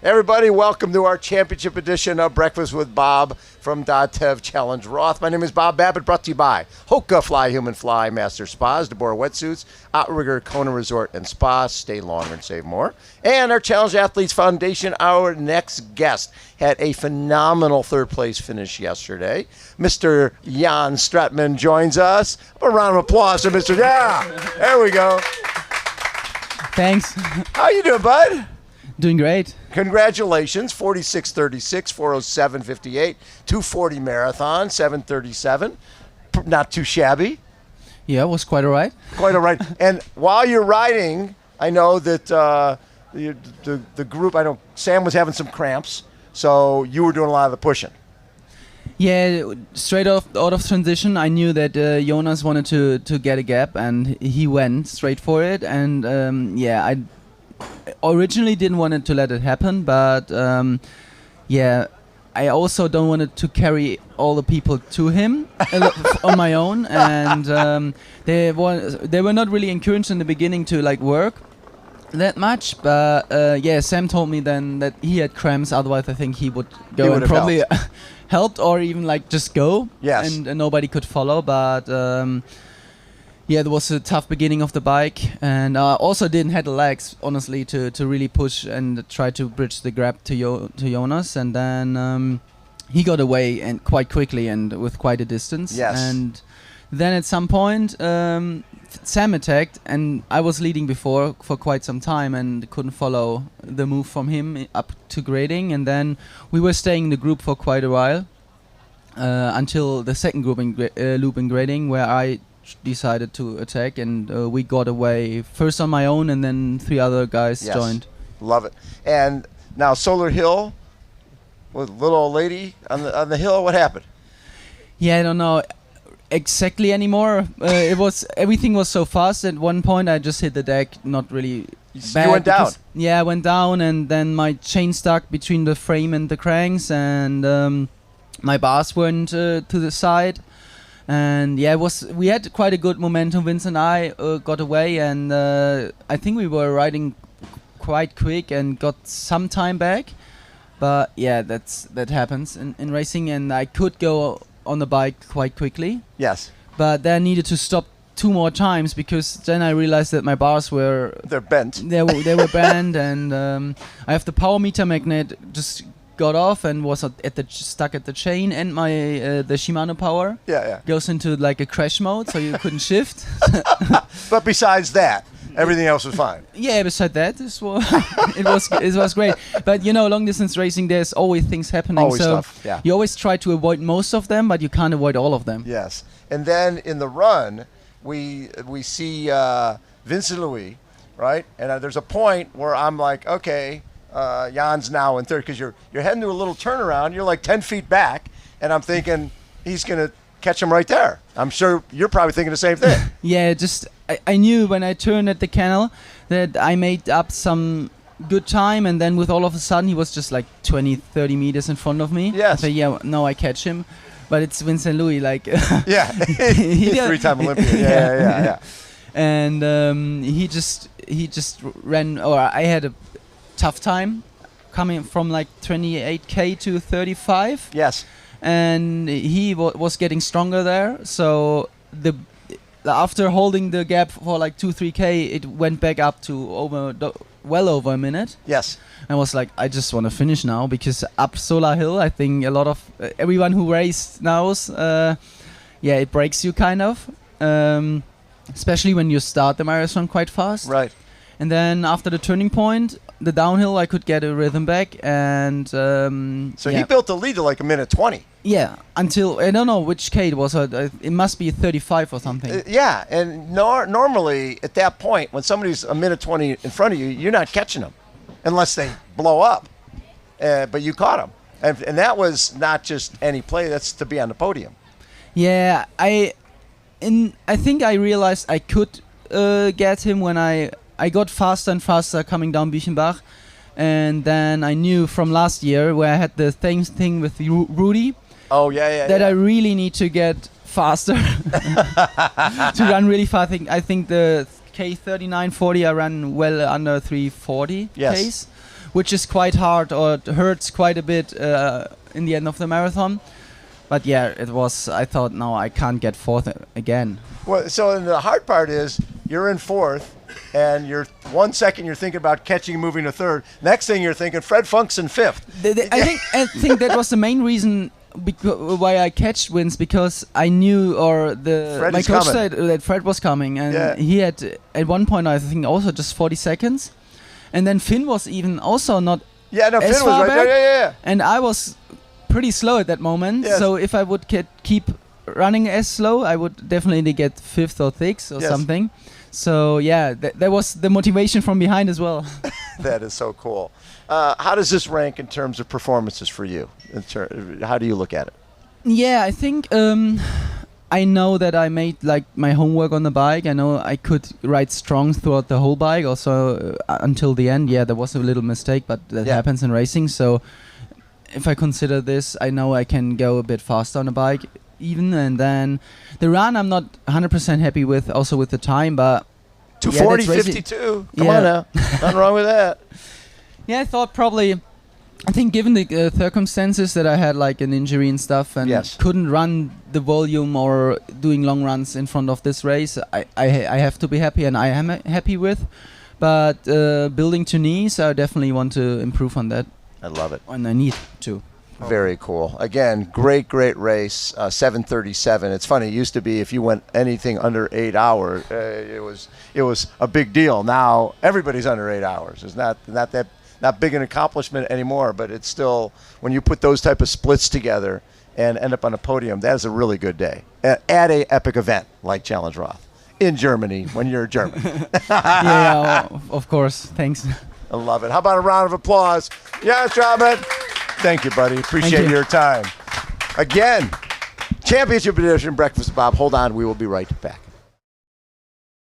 Everybody, welcome to our championship edition of Breakfast with Bob from .tev Challenge Roth. My name is Bob Babbitt, brought to you by HOKA Fly Human Fly Master Spas, deboer wetsuits, Outrigger Kona Resort and Spa. Stay longer and save more. And our Challenge Athletes Foundation. Our next guest had a phenomenal third-place finish yesterday. Mr. Jan Stratmann joins us. A round of applause for Mr. Yeah, there we go. Thanks. How you doing, bud? Doing great. Congratulations, 46:36, 4:07:58, 2:40 marathon, 7:37. Not too shabby. Yeah, it was quite all right. Quite all right. And while you're riding, I know that the group, I know Sam was having some cramps, so you were doing a lot of the pushing. Yeah, straight out of transition, I knew that Jonas wanted to get a gap, and he went straight for it. And I originally didn't want to let it happen, but I also don't want to carry all the people to him on my own. And they were not really encouraged in the beginning to work that much, but Sam told me then that he had cramps. Otherwise, I think he would go and probably helped, or even just go. Yes. And nobody could follow, but. There was a tough beginning of the bike, and also didn't have the legs, honestly, to really push and try to bridge the gap to Jonas. And then he got away and quite quickly and with quite a distance. Yes. And then at some point, Sam attacked, and I was leading before for quite some time and couldn't follow the move from him up to grading. And then we were staying in the group for quite a while until the second group loop in grading, where I decided to attack, and we got away first on my own, and then 3 other guys joined. Love it. And now Solar Hill with little old lady on the hill. What happened? Yeah, I don't know exactly anymore. Everything was so fast. At one point, I just hit the deck, not really bad. You went down. Yeah, I went down, and then my chain stuck between the frame and the cranks, and my bars went to the side. And we had quite a good momentum. Vince and I got away, and I think we were riding quite quick and got some time back. But that happens in racing, and I could go on the bike quite quickly. Yes. But then I needed to stop 2 more times, because then I realized that my bars they're bent. They were bent, and I have the power meter magnet just got off and was stuck at the chain, and my the Shimano power goes into a crash mode, so you couldn't shift. But besides that, everything else was fine. Yeah, besides that, it was great. But long distance racing, there's always things happening. Always so stuff. Yeah. You always try to avoid most of them, but you can't avoid all of them. Yes. And then in the run, we see Vincent Louis, right? And there's a point where I'm like, okay. Jan's now in third, because you're heading to a little turnaround. You're 10 feet back, and I'm thinking he's going to catch him right there. I'm sure you're probably thinking the same thing. Yeah, I knew when I turned at the canal that I made up some good time, and then with all of a sudden he was just 20, 30 meters in front of me. Yes. I said, I catch him. But it's Vincent Louis, yeah, he's 3-time Olympian. Yeah. And he just ran, or I had a tough time coming from 28k to 35. Yes. And he was getting stronger there, so after holding the gap for 2-3k, it went back up to well over a minute. Yes. I was I just want to finish now, because up Solar Hill, I think a lot of everyone who raced knows it breaks you kind of, especially when you start the marathon quite fast. Right. And then after the turning point, the downhill, I could get a rhythm back, and so he built the lead to a minute 20. Yeah, until I don't know which K it was. It must be 35 or something. Yeah, and normally at that point, when somebody's a minute 20 in front of you, you're not catching them unless they blow up. But you caught them, and that was not just any play. That's to be on the podium. Yeah, I think I realized I could get him when I got faster and faster coming down Büchenbach, and then I knew from last year where I had the same thing with Rudy. Oh yeah. That I really need to get faster to run really fast. I think the K3940 I ran well under 340 pace, which is quite hard or it hurts quite a bit in the end of the marathon. But yeah, it was. I thought, no, I can't get fourth again. Well, so the hard part is you're in fourth, and you're 1 second you're thinking about catching, moving to third. Next thing you're thinking, Fred Funk's in fifth. I think that was the main reason why I catched wins, because I knew, or my coach said that Fred was coming, and he had at one point I think also just 40 seconds, and then Finn was even also not. Yeah, no, as Finn was far right there. back, Yeah. And I was pretty slow at that moment. Yes. So if I would keep running as slow, I would definitely get fifth or sixth or something. So yeah, that was the motivation from behind as well. That is so cool. How does this rank in terms of performances for you? How do you look at it? Yeah, I think I know that I made like my homework on the bike. I know I could ride strong throughout the whole bike, also until the end. Yeah, there was a little mistake, but that happens in racing. So if I consider this, I know I can go a bit faster on a bike even. And then the run I'm not 100% happy with, also with the time, but 240, 52. Come on now. Nothing wrong with that. Yeah, I think given the circumstances that I had, like an injury and stuff, and couldn't run the volume or doing long runs in front of this race, I have to be happy, and I am happy with. But building to knees, I definitely want to improve on that. I love it. And I need to. Very cool. Again, great race, 7:37. It's funny, it used to be if you went anything under 8 hours, it was a big deal. Now everybody's under 8 hours. It's not big an accomplishment anymore, but it's still, when you put those type of splits together and end up on a podium, that is a really good day at a epic event like Challenge Roth in Germany when you're German. Yeah, of course. Thanks. I love it. How about a round of applause? Yeah, Stratmann. Thank you, buddy. Appreciate your time. Again, Championship Edition Breakfast with Bob. Hold on. We will be right back.